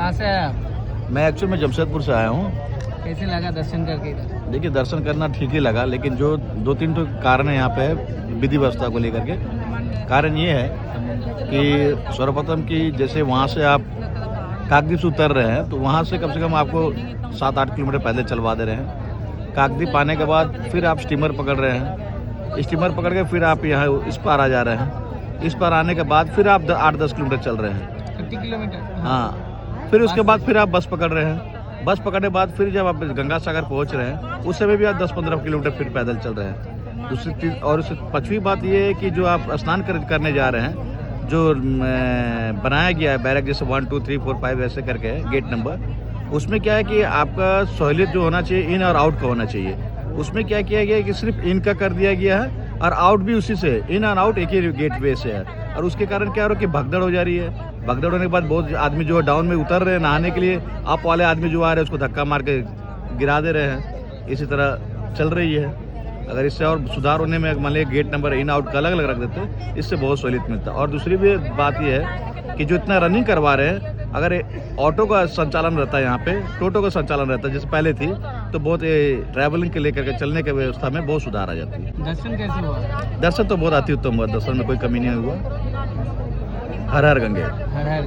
कहाँ से आए आप? मैं एक्चुअल में जमशेदपुर से आया हूँ। कैसे लगा दर्शन करके इधर? देखिए, दर्शन करना ठीक ही लगा, लेकिन जो 2-3 तो कारण है यहाँ पे विधि व्यवस्था को लेकर के। कारण ये है कि सर्वप्रथम कि जैसे वहाँ से आप काकद्वीप से उतर रहे हैं तो वहाँ से कम आपको 7-8 किलोमीटर पैदल चलवा दे रहे हैं। काकद्वीप आने के बाद फिर आप स्टीमर पकड़ रहे हैं। स्टीमर पकड़ के फिर आप यहाँ इस पार आ जा रहे हैं। इस पार आने के बाद फिर आप 8-10 किलोमीटर चल रहे हैं। 50 किलोमीटर? हाँ, फिर उसके बाद फिर आप बस पकड़ रहे हैं। बस पकड़ने के बाद फिर जब आप गंगा सागर पहुँच रहे हैं उस समय भी आप 10-15 किलोमीटर फिर पैदल चल रहे हैं। दूसरी चीज़ और उससे पाँचवीं बात ये है कि जो आप स्नान करने जा रहे हैं, जो बनाया गया है बैरक जैसे 1 2 3 4 5 ऐसे करके गेट नंबर, उसमें क्या है कि आपका सहूलियत जो होना चाहिए इन और आउट का होना चाहिए। उसमें क्या किया गया है कि सिर्फ इन का कर दिया गया है और आउट भी उसी से, इन और आउट एक ही गेट वे से है। और उसके कारण क्या हो रहा है कि भगदड़ हो जा रही है। भगदड़ होने के बाद बहुत आदमी जो है डाउन में उतर रहे हैं नहाने के लिए, आप वाले आदमी जो आ रहे हैं उसको धक्का मार के गिरा दे रहे हैं। इसी तरह चल रही है। अगर इससे और सुधार होने में मान लीजिए गेट नंबर इन आउट का अलग अलग रख देते, इससे बहुत सहूलियत मिलता। और दूसरी भी बात यह है कि जो इतना रनिंग करवा रहे हैं, अगर ऑटो का संचालन रहता है यहाँ पे, टोटो का संचालन रहता है जैसे पहले थी, तो बहुत ट्रैवलिंग के लेकर के चलने की व्यवस्था में बहुत सुधार आ जाती है। दर्शन कैसे हुआ? दर्शन तो बहुत अति उत्तम हुआ, दर्शन में कोई कमी नहीं हुआ। हर हर गंगे। हर हर